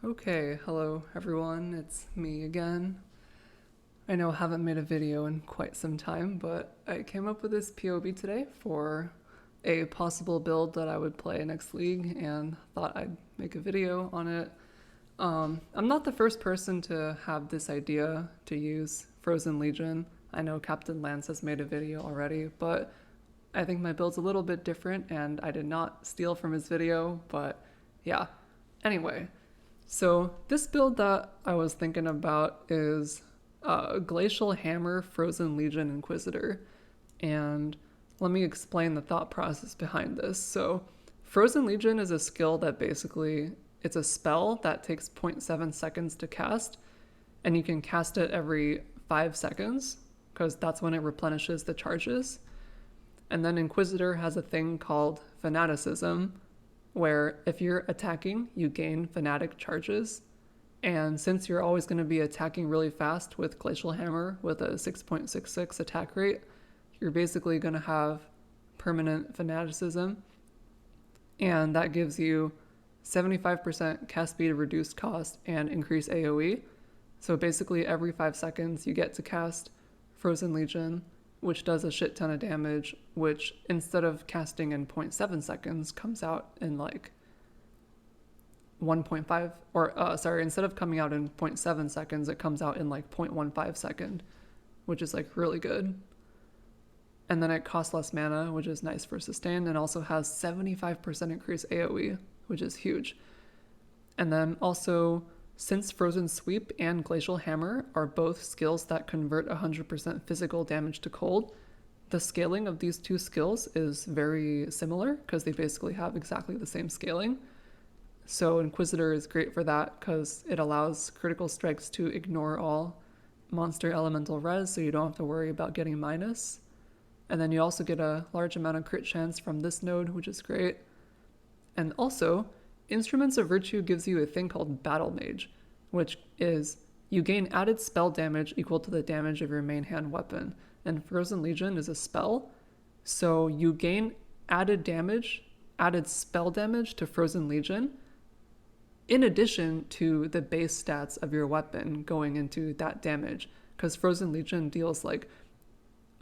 Okay, hello everyone, it's me again. I know I haven't made a video in quite some time, but I came up with this POV today for a possible build that I would play next league and thought I'd make a video on it. I'm not the first person to have this idea to use Frozen Legion. I know Captain Lance has made a video already, but I think my build's a little bit different and I did not steal from his video, but yeah. Anyway, so this build that I was thinking about is Glacial Hammer Frozen Legion Inquisitor. And let me explain the thought process behind this. So Frozen Legion is a skill that basically, it's a spell that takes zero point 0.7 seconds to cast, and you can cast it every 5 seconds because that's when it replenishes the charges. And then Inquisitor has a thing called Fanaticism, where if you're attacking, you gain Fanatic charges. And since you're always going to be attacking really fast with Glacial Hammer with a 6.66 attack rate, you're basically going to have permanent Fanaticism. And that gives you 75% cast speed reduced cost and increased AoE. So basically every 5 seconds you get to cast Frozen Legion, which does a shit ton of damage, which instead of casting in 0.7 seconds comes out in like 1.5, or instead of coming out in 0.7 seconds, it comes out in like 0.15 second, which is like really good. And then it costs less mana, which is nice for sustain, and also has 75% increased AoE, which is huge. And then also, since Frozen Sweep and Glacial Hammer are both skills that convert 100% physical damage to cold, the scaling of these two skills is very similar because they basically have exactly the same scaling. So Inquisitor is great for that because it allows critical strikes to ignore all monster elemental res, so you don't have to worry about getting minus. And then you also get a large amount of crit chance from this node, which is great. And also, Instruments of Virtue gives you a thing called battlemage, which is you gain added spell damage equal to the damage of your main hand weapon. And Frozen Legion is a spell, so you gain added damage, added spell damage to Frozen Legion, in addition to the base stats of your weapon going into that damage, because Frozen Legion deals like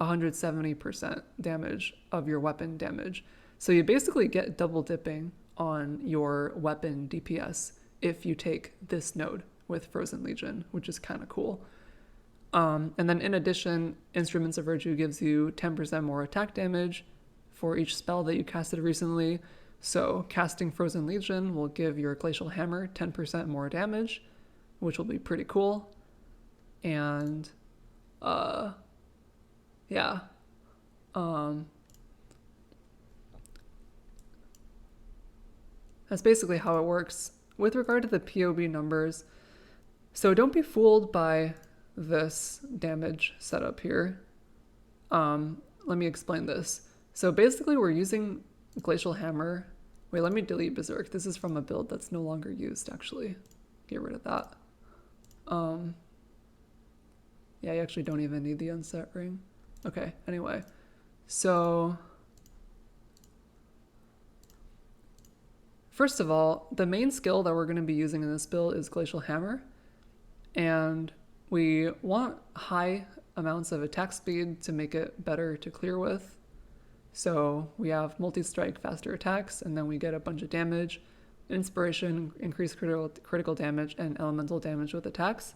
170% damage of your weapon damage. So you basically get double dipping on your weapon DPS if you take this node with Frozen Legion, which is kind of cool. And then in addition, Instruments of Virtue gives you 10% more attack damage for each spell that you casted recently. So casting Frozen Legion will give your Glacial Hammer 10% more damage, which will be pretty cool. And yeah. That's basically how it works. With regard to the POB numbers, so don't be fooled by this damage setup here. Let me explain this. So basically we're using Glacial Hammer. Wait, let me delete Berserk. This is from a build that's no longer used, actually. Get rid of that. Yeah, you actually don't even need the unset ring. Okay, anyway. So first of all, the main skill that we're going to be using in this build is Glacial Hammer. And we want high amounts of attack speed to make it better to clear with. So we have multi-strike, faster attacks, and then we get a bunch of damage, inspiration, increased critical damage, and elemental damage with attacks.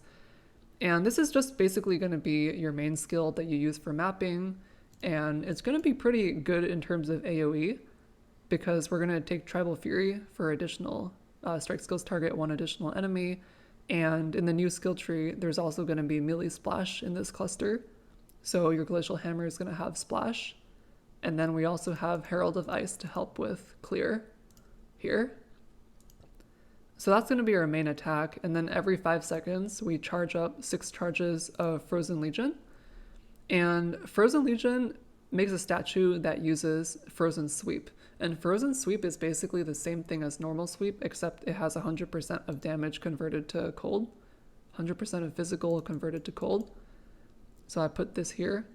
And this is just basically going to be your main skill that you use for mapping, and it's going to be pretty good in terms of AoE, because we're going to take Tribal Fury for additional strike skills target one additional enemy, and in the new skill tree, there's also going to be melee splash in this cluster. So your Glacial Hammer is going to have splash. And then we also have Herald of Ice to help with clear here. So that's going to be our main attack. And then every 5 seconds, we charge up 6 charges of Frozen Legion. And Frozen Legion makes a statue that uses Frozen Sweep. And Frozen Sweep is basically the same thing as normal sweep, except it has 100% of damage converted to cold, 100% of physical converted to cold. So I put this here.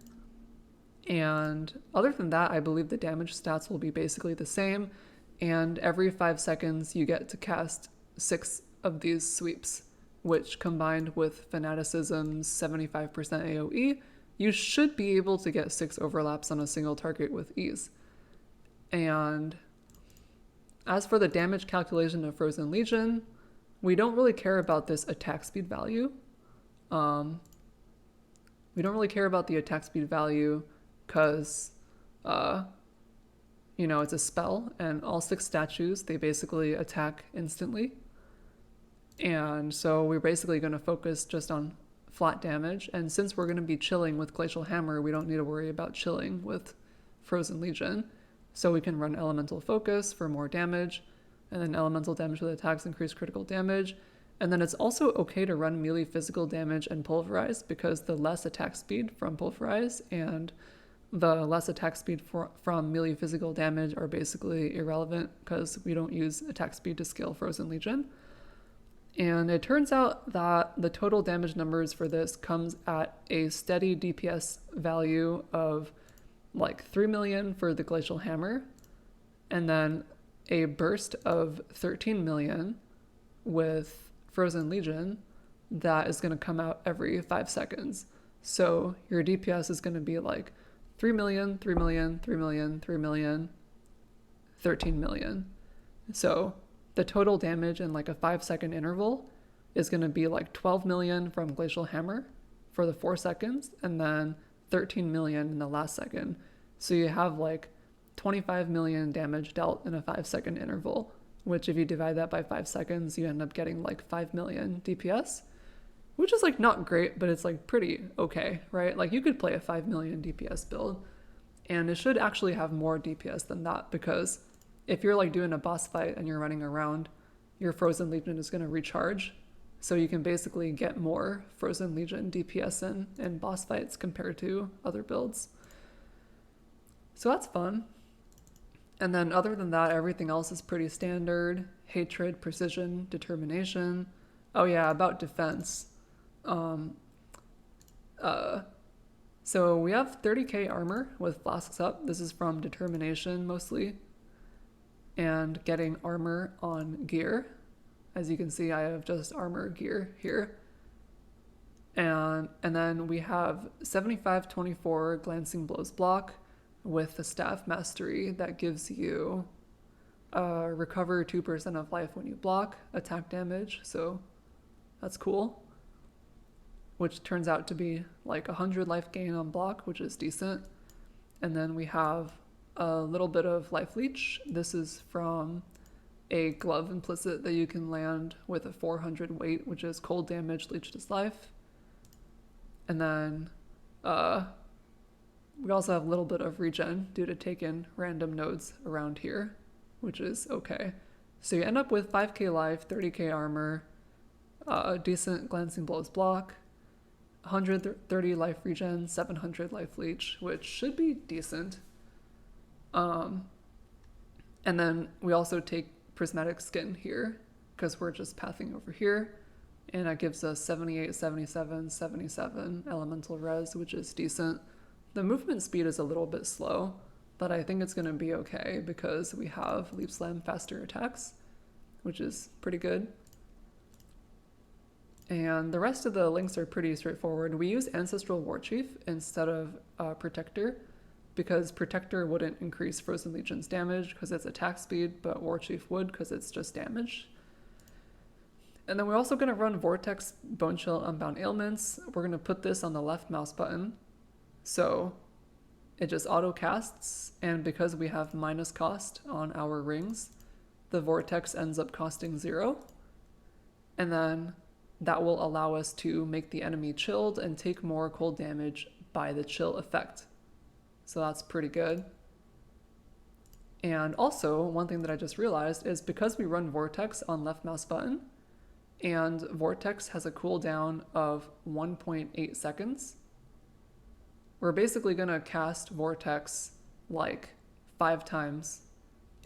And other than that, I believe the damage stats will be basically the same. And every 5 seconds, you get to cast 6 of these sweeps, which combined with Fanaticism's 75% AoE, you should be able to get 6 overlaps on a single target with ease. And as for the damage calculation of Frozen Legion, we don't really care about this attack speed value. We don't really care about the attack speed value because, it's a spell, and all 6 statues, they basically attack instantly. And so we're basically going to focus just on flat damage. And since we're going to be chilling with Glacial Hammer, we don't need to worry about chilling with Frozen Legion. So we can run Elemental Focus for more damage, and then Elemental Damage with attacks increase critical damage. And then it's also okay to run melee physical damage and Pulverize, because the less attack speed from Pulverize and the less attack speed from melee physical damage are basically irrelevant because we don't use attack speed to scale Frozen Legion. And it turns out that the total damage numbers for this comes at a steady DPS value of like 3 million for the Glacial Hammer, and then a burst of 13 million with Frozen Legion that is going to come out every 5 seconds. So your DPS is going to be like 3 million, 3 million, 3 million, 3 million, 13 million. So the total damage in like a 5-second interval is going to be like 12 million from Glacial Hammer for the 4 seconds, and then 13 million in the last second. So you have like 25 million damage dealt in a 5-second interval, which if you divide that by 5 seconds, you end up getting like 5 million DPS, which is like not great, but it's like pretty okay, right? Like you could play a 5 million DPS build, and it should actually have more DPS than that, because if you're like doing a boss fight and you're running around, your Frozen Legion is going to recharge. So you can basically get more Frozen Legion DPS in boss fights compared to other builds. So that's fun. And then other than that, everything else is pretty standard. Hatred, Precision, Determination. Oh yeah, about defense. So we have 30k armor with flasks up. This is from Determination mostly. And getting armor on gear. As you can see, I have just armor gear here. And then we have 75-24 Glancing Blows block with the Staff Mastery that gives you recover 2% of life when you block attack damage. So that's cool. Which turns out to be like 100 life gain on block, which is decent. And then we have a little bit of life leech. This is from a glove implicit that you can land with a 400 weight, which is cold damage leeched as life. And then we also have a little bit of regen due to taking random nodes around here, which is okay. So you end up with 5k life, 30k armor, decent Glancing Blows block, 130 life regen, 700 life leech, which should be decent. And then we also take Prismatic Skin here because we're just pathing over here, and that gives us 78, 77, 77 elemental res, which is decent. The movement speed is a little bit slow, but I think it's going to be okay because we have Leap Slam faster attacks, which is pretty good. And the rest of the links are pretty straightforward. We use Ancestral Warchief instead of Protector, because Protector wouldn't increase Frozen Legion's damage because it's attack speed, but Warchief would because it's just damage. And then we're also going to run Vortex, Bone Chill, Unbound Ailments. We're going to put this on the left mouse button, so it just auto casts, and because we have minus cost on our rings, the Vortex ends up costing 0. And then that will allow us to make the enemy chilled and take more cold damage by the chill effect. So that's pretty good. And also, one thing that I just realized is because we run Vortex on left mouse button, and Vortex has a cooldown of 1.8 seconds, we're basically going to cast Vortex like 5 times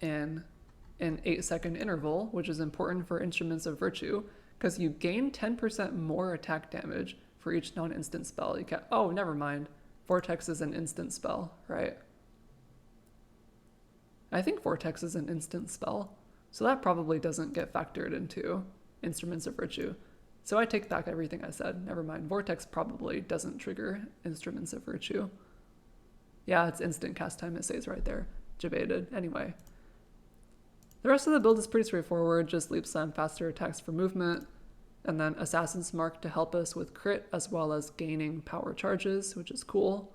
in an 8-second interval, which is important for Instruments of Virtue, because you gain 10% more attack damage for each non-instant spell you can. Oh, never mind. Vortex is an instant spell, right? I think Vortex is an instant spell, so that probably doesn't get factored into Instruments of Virtue. So I take back everything I said. Never mind. Vortex probably doesn't trigger Instruments of Virtue. Yeah, it's instant cast time, it says right there. Debated. Anyway. The rest of the build is pretty straightforward. Just leap slam, faster attacks for movement. And then Assassin's Mark to help us with crit, as well as gaining power charges, which is cool.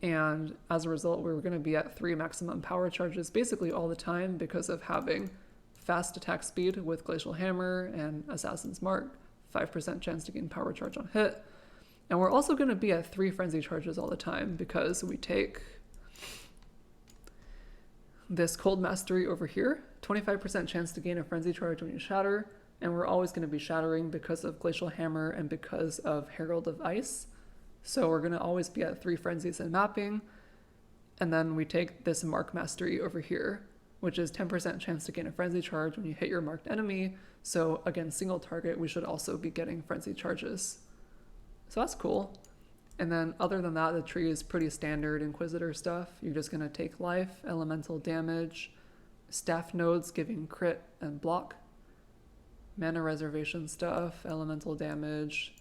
And as a result, we're going to be at 3 maximum power charges basically all the time because of having fast attack speed with Glacial Hammer and Assassin's Mark, 5% chance to gain power charge on hit. And we're also going to be at 3 frenzy charges all the time because we take this Cold Mastery over here, 25% chance to gain a frenzy charge when you shatter, and we're always going to be shattering because of Glacial Hammer and because of Herald of Ice. So we're going to always be at 3 frenzies and mapping. And then we take this Mark Mastery over here, which is 10% chance to gain a frenzy charge when you hit your marked enemy. So again, single target, we should also be getting frenzy charges. So that's cool. And then other than that, the tree is pretty standard Inquisitor stuff. You're just going to take life, elemental damage, staff nodes giving crit and block, mana reservation stuff, elemental damage,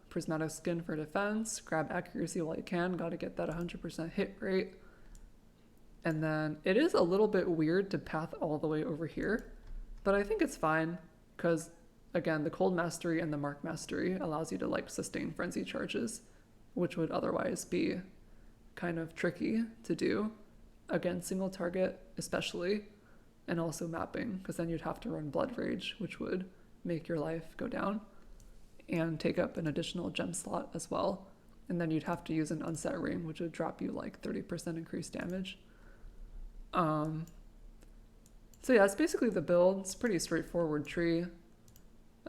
prismatic skin for defense, grab accuracy while you can, gotta get that 100% hit rate. And then it is a little bit weird to path all the way over here, but I think it's fine because again, the Cold Mastery and the Mark Mastery allows you to like sustain frenzy charges, which would otherwise be kind of tricky to do against single target, especially, and also mapping, because then you'd have to run Blood Rage, which would make your life go down and take up an additional gem slot as well. And then you'd have to use an Unset Ring, which would drop you like 30% increased damage. So yeah, it's basically the build. It's a pretty straightforward tree.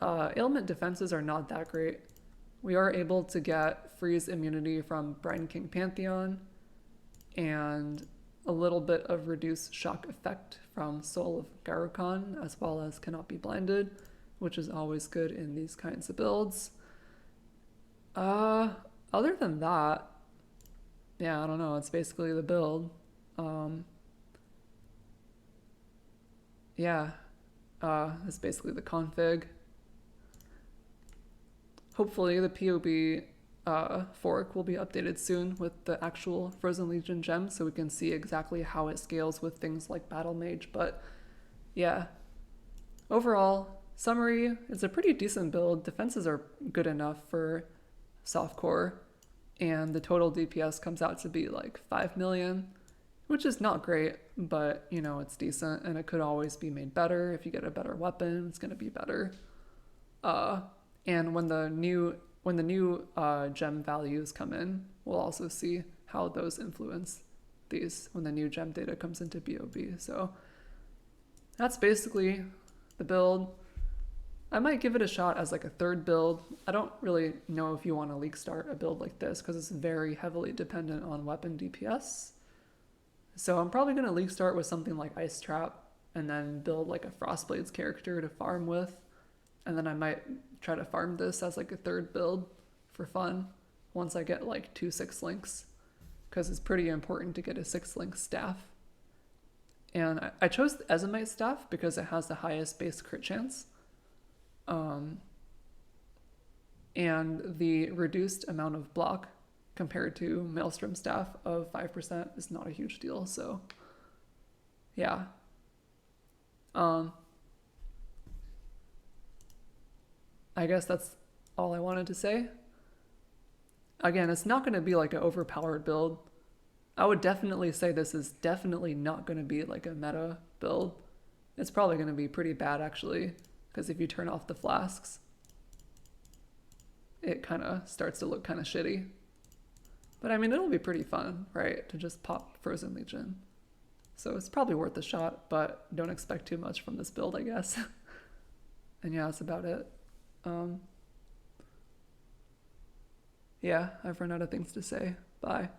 Ailment defenses are not that great. We are able to get freeze immunity from Brine King Pantheon and a little bit of reduced shock effect from Soul of Garukhan, as well as Cannot Be Blinded, which is always good in these kinds of builds. Other than that, yeah, I don't know, it's basically the build. It's basically the config. Hopefully the POB fork will be updated soon with the actual Frozen Legion gem, so we can see exactly how it scales with things like battlemage. But yeah, overall summary, it's a pretty decent build. Defenses are good enough for softcore, and the total DPS comes out to be like 5 million, which is not great, but you know, it's decent, and it could always be made better. If you get a better weapon, it's going to be better. And when the new gem values come in, we'll also see how those influence these when the new gem data comes into BOB. So that's basically the build. I might give it a shot as like a third build. I don't really know if you want to league start a build like this because it's very heavily dependent on weapon DPS. So I'm probably going to league start with something like Ice Trap and then build like a Frostblades character to farm with. And then I might try to farm this as like a third build for fun once I get like 2 6 links, because it's pretty important to get a 6 link staff. And I chose the Ezomite staff because it has the highest base crit chance. And the reduced amount of block compared to Maelstrom staff of 5% is not a huge deal. So yeah. I guess that's all I wanted to say. Again, it's not going to be like an overpowered build. I would definitely say this is definitely not going to be like a meta build. It's probably going to be pretty bad actually, because if you turn off the flasks, it kind of starts to look kind of shitty. But I mean, it'll be pretty fun, right? To just pop Frozen Legion. So it's probably worth a shot, but don't expect too much from this build, I guess. And yeah, that's about it. Yeah, I've run out of things to say. Bye.